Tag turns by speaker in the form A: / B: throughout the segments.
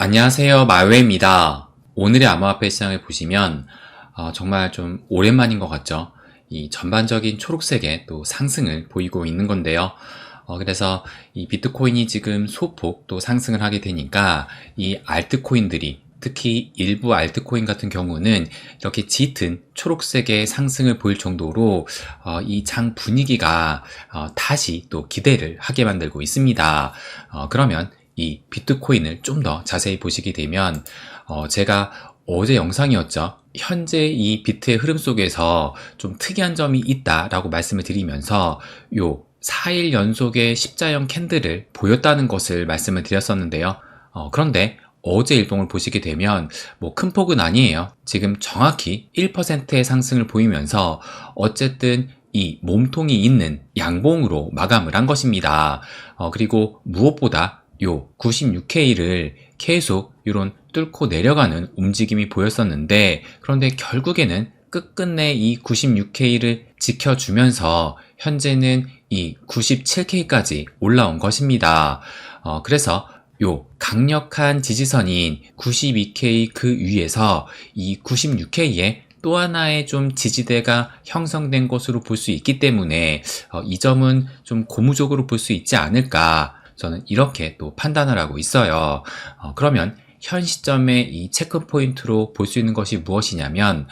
A: 안녕하세요, 마웨입니다. 오늘의 암호화폐 시장을 보시면 정말 좀 오랜만인 것 같죠? 이 전반적인 초록색의 또 상승을 보이고 있는 건데요. 그래서 이 비트코인이 지금 소폭 또 상승을 하게 되니까 이 알트코인들이, 특히 일부 알트코인 같은 경우는 이렇게 짙은 초록색의 상승을 보일 정도로 이 장 분위기가 다시 또 기대를 하게 만들고 있습니다. 그러면 이 비트코인을 좀 더 자세히 보시게 되면 제가 어제 영상이었죠. 현재 이 비트의 흐름 속에서 좀 특이한 점이 있다라고 말씀을 드리면서 요 4일 연속의 십자형 캔들을 보였다는 것을 말씀을 드렸었는데요. 그런데 어제 일봉을 보시게 되면 뭐 큰 폭은 아니에요. 지금 정확히 1%의 상승을 보이면서 어쨌든 이 몸통이 있는 양봉으로 마감을 한 것입니다. 그리고 무엇보다 요 96K를 계속 이런 뚫고 내려가는 움직임이 보였었는데, 그런데 결국에는 끝끝내 이 96K를 지켜주면서 현재는 이 97K까지 올라온 것입니다. 그래서 요 강력한 지지선인 92K 그 위에서 이 96K에 또 하나의 좀 지지대가 형성된 것으로 볼 수 있기 때문에 이 점은 좀 고무적으로 볼 수 있지 않을까, 저는 이렇게 또 판단을 하고 있어요. 그러면 현 시점에 이 체크 포인트로 볼 수 있는 것이 무엇이냐면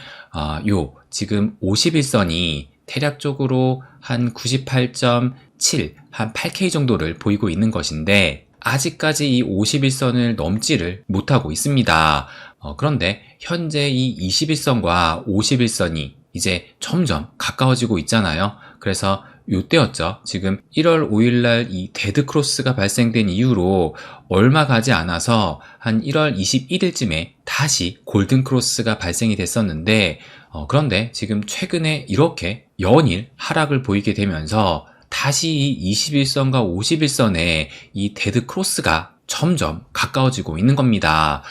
A: 요 지금 51선이 대략적으로 한 98.7, 한 8K 정도를 보이고 있는 것인데, 아직까지 이 51선을 넘지를 못하고 있습니다. 그런데 현재 이 21선과 51선이 이제 점점 가까워지고 있잖아요. 그래서 요때였죠. 지금 1월 5일날 이 데드크로스가 발생된 이후로 얼마 가지 않아서 한 1월 21일쯤에 다시 골든크로스가 발생이 됐었는데, 그런데 지금 최근에 이렇게 연일 하락을 보이게 되면서 다시 이 21선과 51선의 이 데드크로스가 점점 가까워지고 있는 겁니다.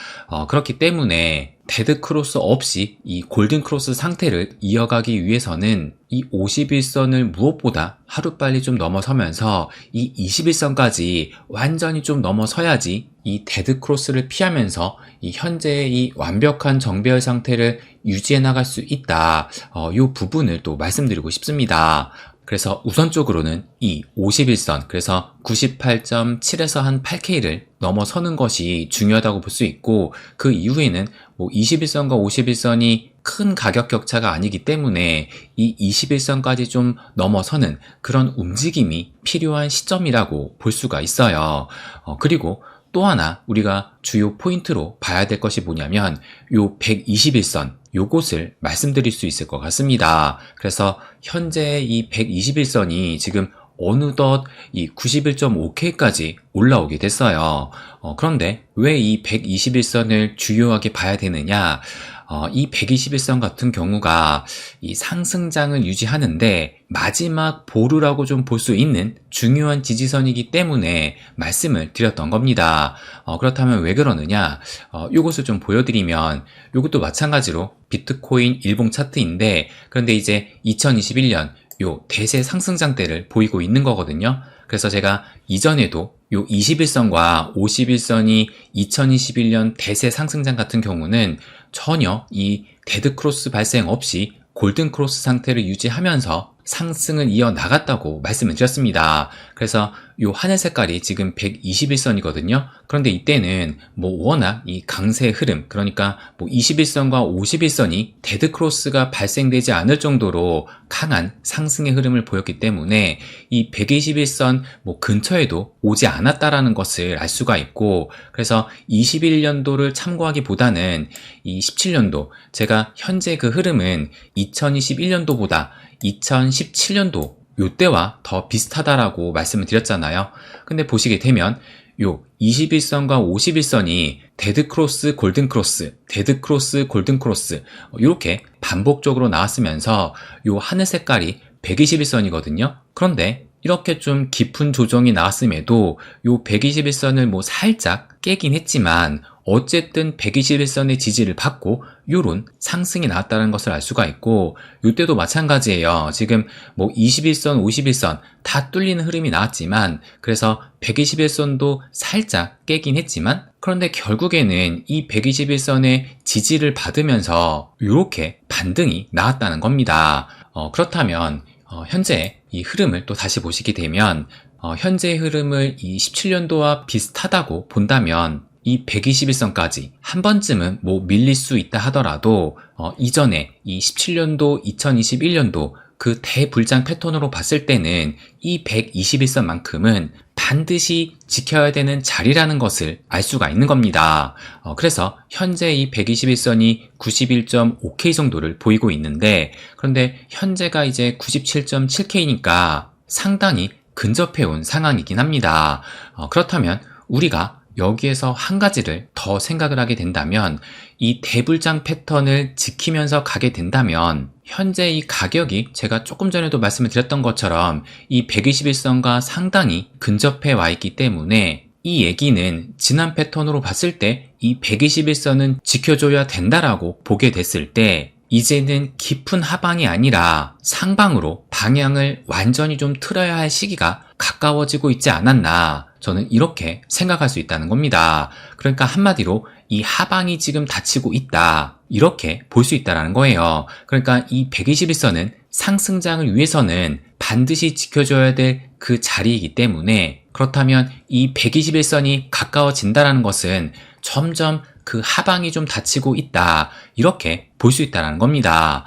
A: 그렇기 때문에 데드크로스 없이 이 골든크로스 상태를 이어가기 위해서는 이 51선을 무엇보다 하루빨리 좀 넘어서면서 이 21선까지 완전히 좀 넘어서야지 이 데드크로스를 피하면서 이 현재의 이 완벽한 정배열 상태를 유지해 나갈 수 있다. 이 부분을 또 말씀드리고 싶습니다. 그래서 우선적으로는 이 51선, 그래서 98.7에서 한 8K를 넘어서는 것이 중요하다고 볼 수 있고, 그 이후에는 뭐 21선과 51선이 큰 가격 격차가 아니기 때문에 이 21선까지 좀 넘어서는 그런 움직임이 필요한 시점이라고 볼 수가 있어요. 그리고 또 하나 우리가 주요 포인트로 봐야 될 것이 뭐냐면 요 121선, 요것을 말씀드릴 수 있을 것 같습니다. 그래서 현재 이 121선이 지금 어느덧 이 91.5K까지 올라오게 됐어요. 그런데 왜 이 121선을 주요하게 봐야 되느냐? 이 121선 같은 경우가 이 상승장을 유지하는데 마지막 보루라고 좀 볼 수 있는 중요한 지지선이기 때문에 말씀을 드렸던 겁니다. 그렇다면 왜 그러느냐? 이것을 좀 보여드리면, 이것도 마찬가지로 비트코인 일봉 차트인데, 그런데 이제 2021년 요 대세 상승장 때를 보이고 있는 거거든요. 그래서 제가 이전에도 요 21선과 51선이 2021년 대세 상승장 같은 경우는 전혀 이 데드크로스 발생 없이 골든크로스 상태를 유지하면서 상승을 이어나갔다고 말씀을 드렸습니다. 그래서 요 하늘 색깔이 지금 121선이거든요. 그런데 이때는 뭐 워낙 이 강세 흐름, 그러니까 뭐 21선과 51선이 데드크로스가 발생되지 않을 정도로 강한 상승의 흐름을 보였기 때문에 이 121선 뭐 근처에도 오지 않았다라는 것을 알 수가 있고, 그래서 21년도를 참고하기보다는 이 17년도, 제가 현재 그 흐름은 2021년도보다 2017년도 요때와 더 비슷하다라고 말씀을 드렸잖아요. 근데 보시게 되면 요 21선과 51선이 데드크로스, 골든크로스, 데드크로스, 골든크로스 이렇게 반복적으로 나왔으면서 요 하늘 색깔이 121선이거든요. 그런데 이렇게 좀 깊은 조정이 나왔음에도 요 121선을 뭐 살짝 깨긴 했지만 어쨌든 121선의 지지를 받고 요런 상승이 나왔다는 것을 알 수가 있고, 요때도 마찬가지예요. 지금 뭐 21선, 51선 다 뚫리는 흐름이 나왔지만, 그래서 121선도 살짝 깨긴 했지만, 그런데 결국에는 이 121선의 지지를 받으면서 요렇게 반등이 나왔다는 겁니다. 그렇다면 현재 이 흐름을 또 다시 보시게 되면, 현재의 흐름을 이 17년도와 비슷하다고 본다면 이 121선까지 한 번쯤은 뭐 밀릴 수 있다 하더라도 이전에 이 17년도, 2021년도 그 대불장 패턴으로 봤을 때는 이 121선만큼은 반드시 지켜야 되는 자리라는 것을 알 수가 있는 겁니다. 그래서 현재 이 121선이 91.5K 정도를 보이고 있는데, 그런데 현재가 이제 97.7K니까 상당히 근접해 온 상황이긴 합니다. 그렇다면 우리가 여기에서 한 가지를 더 생각을 하게 된다면, 이 대불장 패턴을 지키면서 가게 된다면 현재 이 가격이 제가 조금 전에도 말씀을 드렸던 것처럼 이 121선과 상당히 근접해 와 있기 때문에, 이 얘기는 지난 패턴으로 봤을 때 이 121선은 지켜줘야 된다라고 보게 됐을 때, 이제는 깊은 하방이 아니라 상방으로 방향을 완전히 좀 틀어야 할 시기가 가까워지고 있지 않았나, 저는 이렇게 생각할 수 있다는 겁니다. 그러니까 한마디로 이 하방이 지금 닫히고 있다, 이렇게 볼 수 있다는 거예요. 그러니까 이 121선은 상승장을 위해서는 반드시 지켜줘야 될 그 자리이기 때문에, 그렇다면 이 121선이 가까워진다는 것은 점점 그 하방이 좀 닫히고 있다, 이렇게 볼 수 있다는 겁니다.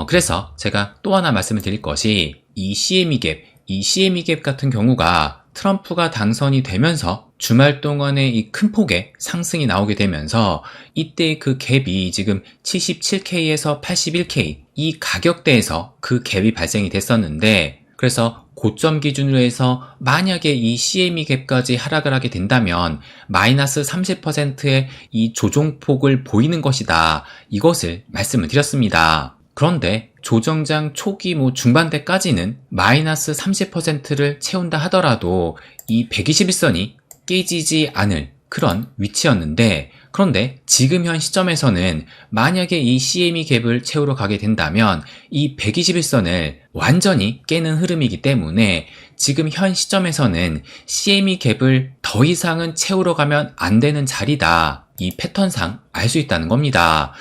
A: 그래서 제가 또 하나 말씀을 드릴 것이, 이 CME 갭, 이 CME 갭 같은 경우가 트럼프가 당선이 되면서 주말 동안에 이 큰 폭의 상승이 나오게 되면서 이때 그 갭이 지금 77K에서 81K 이 가격대에서 그 갭이 발생이 됐었는데, 그래서 고점 기준으로 해서 만약에 이 CME 갭까지 하락을 하게 된다면 마이너스 30%의 이 조종폭을 보이는 것이다, 이것을 말씀을 드렸습니다. 그런데 조정장 초기 중반대까지는 마이너스 30%를 채운다 하더라도 이 121선이 깨지지 않을 그런 위치였는데, 그런데 지금 현 시점에서는 만약에 이 CME 갭을 채우러 가게 된다면 이 121선을 완전히 깨는 흐름이기 때문에 지금 현 시점에서는 CME 갭을 더 이상은 채우러 가면 안 되는 자리다, 이 패턴상 알 수 있다는 겁니다.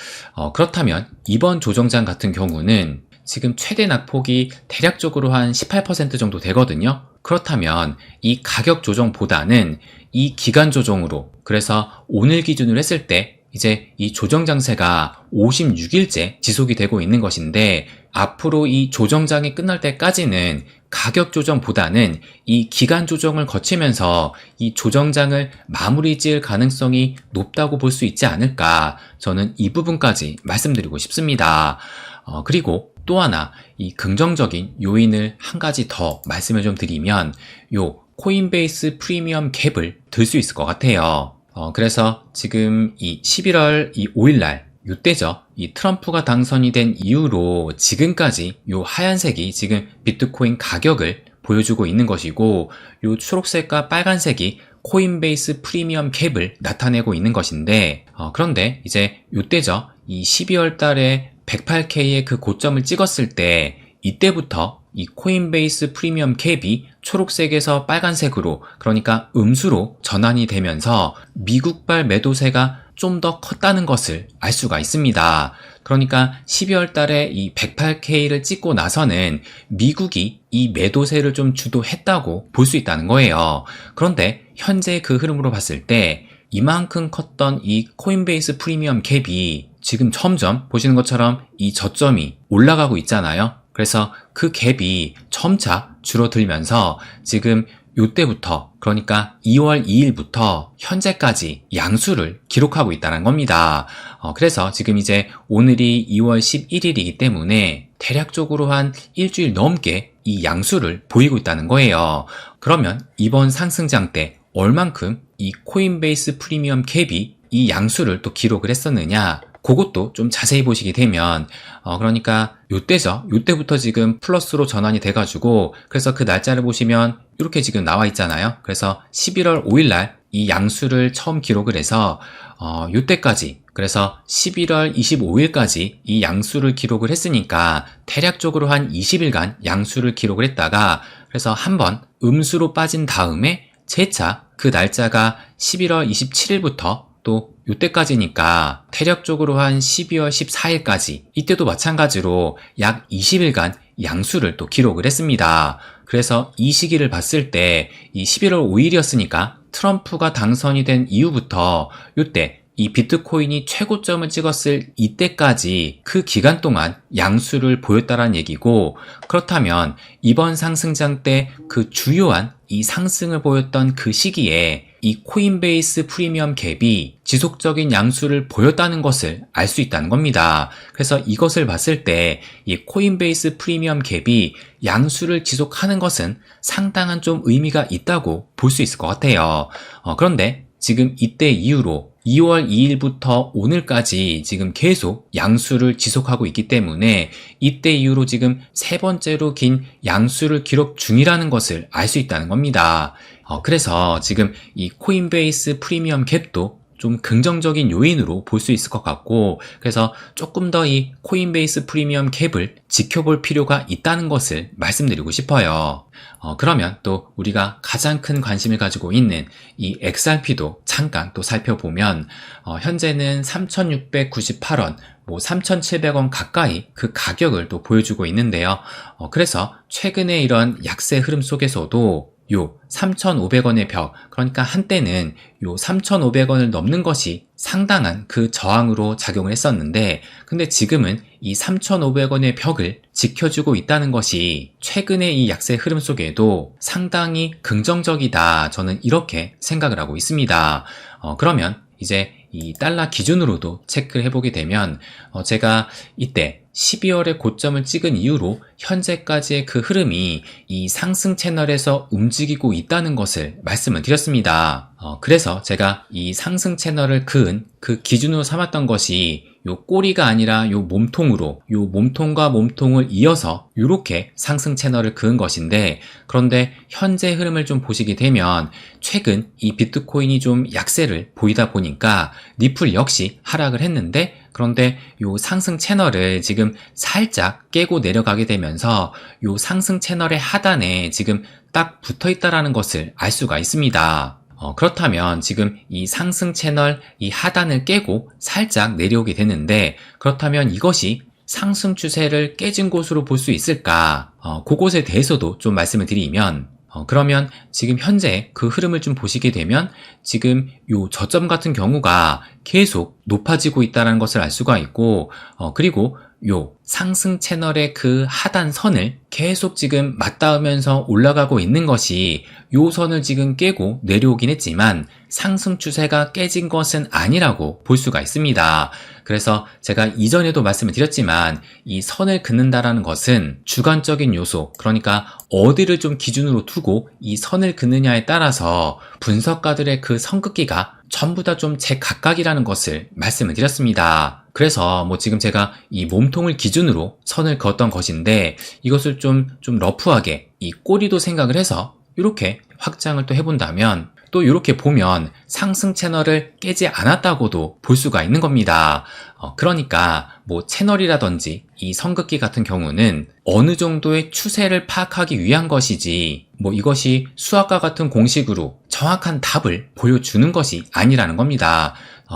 A: 그렇다면 이번 조정장 같은 경우는 지금 최대 낙폭이 대략적으로 한 18% 정도 되거든요. 그렇다면 이 가격 조정보다는 이 기간 조정으로, 그래서 오늘 기준으로 했을 때 이제 이 조정 장세가 56일째 지속이 되고 있는 것인데, 앞으로 이 조정장이 끝날 때까지는 가격 조정보다는 이 기간 조정을 거치면서 이 조정장을 마무리 지을 가능성이 높다고 볼 수 있지 않을까, 저는 이 부분까지 말씀드리고 싶습니다. 그리고 또 하나 이 긍정적인 요인을 한 가지 더 말씀을 좀 드리면, 요 코인베이스 프리미엄 갭을 들 수 있을 것 같아요. 그래서 지금 이 11월 5일날 요때죠. 이 트럼프가 당선이 된 이후로 지금까지 요 하얀색이 지금 비트코인 가격을 보여주고 있는 것이고, 요 초록색과 빨간색이 코인베이스 프리미엄 갭을 나타내고 있는 것인데, 그런데 이제 요때죠. 이 12월 달에 108K의 그 고점을 찍었을 때, 이때부터 이 코인베이스 프리미엄 캡이 초록색에서 빨간색으로, 그러니까 음수로 전환이 되면서 미국발 매도세가 좀 더 컸다는 것을 알 수가 있습니다. 그러니까 12월 달에 이 108K를 찍고 나서는 미국이 이 매도세를 좀 주도했다고 볼 수 있다는 거예요. 그런데 현재 그 흐름으로 봤을 때 이만큼 컸던 이 코인베이스 프리미엄 캡이 지금 점점 보시는 것처럼 이 저점이 올라가고 있잖아요. 그래서 그 갭이 점차 줄어들면서 지금 요때부터, 그러니까 2월 2일부터 현재까지 양수를 기록하고 있다는 겁니다. 그래서 지금 이제 오늘이 2월 11일이기 때문에 대략적으로 한 일주일 넘게 이 양수를 보이고 있다는 거예요. 그러면 이번 상승장 때 얼만큼 이 코인베이스 프리미엄 캡이 이 양수를 또 기록을 했었느냐, 그것도 좀 자세히 보시게 되면 그러니까 요때죠. 요때부터 지금 플러스로 전환이 돼가지고, 그래서 그 날짜를 보시면 이렇게 지금 나와 있잖아요. 그래서 11월 5일날 이 양수를 처음 기록을 해서 요때까지, 그래서 11월 25일까지 이 양수를 기록을 했으니까 대략적으로 한 20일간 양수를 기록을 했다가, 그래서 한번 음수로 빠진 다음에 재차 그 날짜가 11월 27일부터 또 요때까지니까 대략적으로 한 12월 14일까지, 이때도 마찬가지로 약 20일간 양수를 또 기록을 했습니다. 그래서 이 시기를 봤을 때 이 11월 5일이었으니까 트럼프가 당선이 된 이후부터 요때 이 비트코인이 최고점을 찍었을 이때까지 그 기간 동안 양수를 보였다는 얘기고, 그렇다면 이번 상승장 때 그 주요한 이 상승을 보였던 그 시기에 이 코인베이스 프리미엄 갭이 지속적인 양수를 보였다는 것을 알 수 있다는 겁니다. 그래서 이것을 봤을 때 이 코인베이스 프리미엄 갭이 양수를 지속하는 것은 상당한 좀 의미가 있다고 볼 수 있을 것 같아요. 그런데 지금 이때 이후로 2월 2일부터 오늘까지 지금 계속 양수를 지속하고 있기 때문에 이때 이후로 지금 세 번째로 긴 양수를 기록 중이라는 것을 알 수 있다는 겁니다. 그래서 지금 이 코인베이스 프리미엄 갭도 좀 긍정적인 요인으로 볼 수 있을 것 같고, 그래서 조금 더 이 코인베이스 프리미엄 갭을 지켜볼 필요가 있다는 것을 말씀드리고 싶어요. 그러면 또 우리가 가장 큰 관심을 가지고 있는 이 XRP도 잠깐 또 살펴보면, 현재는 3,698원, 뭐 3,700원 가까이 그 가격을 또 보여주고 있는데요. 그래서 최근에 이런 약세 흐름 속에서도 요 3,500원의 벽, 그러니까 한때는 요 3,500원을 넘는 것이 상당한 그 저항으로 작용을 했었는데, 근데 지금은 이 3,500원의 벽을 지켜주고 있다는 것이 최근의 이 약세 흐름 속에도 상당히 긍정적이다, 저는 이렇게 생각을 하고 있습니다. 그러면 이제 이 달러 기준으로도 체크를 해보게 되면, 제가 이때 12월에 고점을 찍은 이후로 현재까지의 그 흐름이 이 상승 채널에서 움직이고 있다는 것을 말씀을 드렸습니다. 그래서 제가 이 상승 채널을 그은 그 기준으로 삼았던 것이 요 꼬리가 아니라 요 몸통으로, 요 몸통과 몸통을 이어서 이렇게 상승 채널을 그은 것인데, 그런데 현재 흐름을 좀 보시게 되면 최근 이 비트코인이 좀 약세를 보이다 보니까 리플 역시 하락을 했는데, 그런데 요 상승 채널을 지금 살짝 깨고 내려가게 되면서 요 상승 채널의 하단에 지금 딱 붙어 있다라는 것을 알 수가 있습니다. 그렇다면 지금 이 상승 채널 이 하단을 깨고 살짝 내려오게 되는데, 그렇다면 이것이 상승 추세를 깨진 곳으로 볼 수 있을까? 그것에 대해서도 좀 말씀을 드리면, 그러면 지금 현재 그 흐름을 좀 보시게 되면 지금 요 저점 같은 경우가 계속 높아지고 있다는 것을 알 수가 있고, 그리고 요 상승 채널의 그 하단 선을 계속 지금 맞닿으면서 올라가고 있는 것이 요 선을 지금 깨고 내려오긴 했지만 상승 추세가 깨진 것은 아니라고 볼 수가 있습니다. 그래서 제가 이전에도 말씀을 드렸지만 이 선을 긋는다라는 것은 주관적인 요소, 그러니까 어디를 좀 기준으로 두고 이 선을 긋느냐에 따라서 분석가들의 그 선긋기가 전부 다 좀 제각각이라는 것을 말씀을 드렸습니다. 그래서 뭐 지금 제가 이 몸통을 기준으로 선을 그었던 것인데, 이것을 좀 러프하게 이 꼬리도 생각을 해서 이렇게 확장을 또 해본다면, 또 이렇게 보면 상승 채널을 깨지 않았다고도 볼 수가 있는 겁니다. 그러니까 뭐 채널이라든지 이 선긋기 같은 경우는 어느 정도의 추세를 파악하기 위한 것이지, 뭐 이것이 수학과 같은 공식으로 정확한 답을 보여주는 것이 아니라는 겁니다.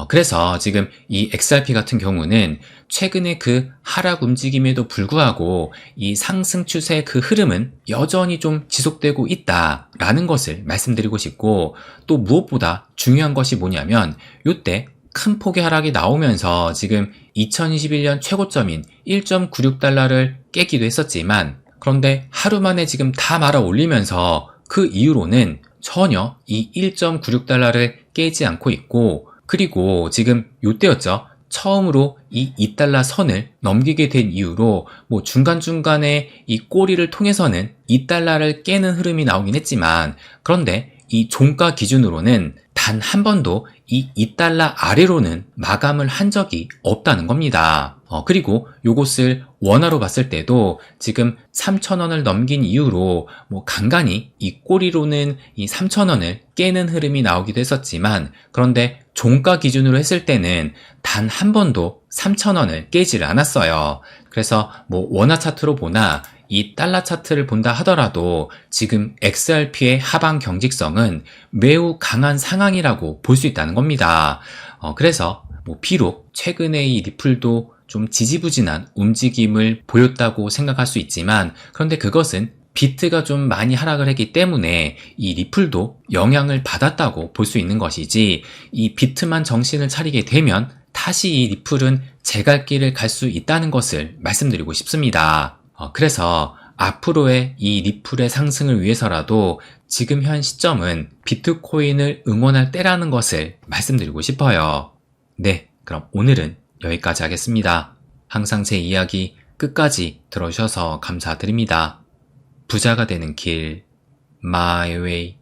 A: 그래서 지금 이 XRP 같은 경우는 최근에 그 하락 움직임에도 불구하고 이 상승 추세의 그 흐름은 여전히 좀 지속되고 있다라는 것을 말씀드리고 싶고, 또 무엇보다 중요한 것이 뭐냐면 요때 큰 폭의 하락이 나오면서 지금 2021년 최고점인 1.96달러를 깨기도 했었지만, 그런데 하루 만에 지금 다 말아 올리면서 그 이후로는 전혀 이 1.96달러를 깨지 않고 있고, 그리고 지금 요때였죠. 처음으로 이 2달러 선을 넘기게 된 이후로 뭐 중간중간에 이 꼬리를 통해서는 2달러를 깨는 흐름이 나오긴 했지만, 그런데 이 종가 기준으로는 단 한 번도 이 2달러 아래로는 마감을 한 적이 없다는 겁니다. 그리고 요것을 원화로 봤을 때도 지금 3,000원을 넘긴 이후로 간간히 이 꼬리로는 이 3,000원을 깨는 흐름이 나오기도 했었지만, 그런데 종가 기준으로 했을 때는 단 한 번도 3,000원을 깨질 않았어요. 그래서 원화 차트로 보나 이 달러 차트를 본다 하더라도 지금 XRP의 하방 경직성은 매우 강한 상황이라고 볼 수 있다는 겁니다. 그래서 비록 최근에 이 리플도 좀 지지부진한 움직임을 보였다고 생각할 수 있지만, 그런데 그것은 비트가 좀 많이 하락을 했기 때문에 이 리플도 영향을 받았다고 볼 수 있는 것이지, 이 비트만 정신을 차리게 되면 다시 이 리플은 제 갈 길을 갈 수 있다는 것을 말씀드리고 싶습니다. 그래서 앞으로의 이 리플의 상승을 위해서라도 지금 현 시점은 비트코인을 응원할 때라는 것을 말씀드리고 싶어요. 네, 그럼 오늘은 여기까지 하겠습니다. 항상 제 이야기 끝까지 들어주셔서 감사드립니다. 부자가 되는 길, My Way.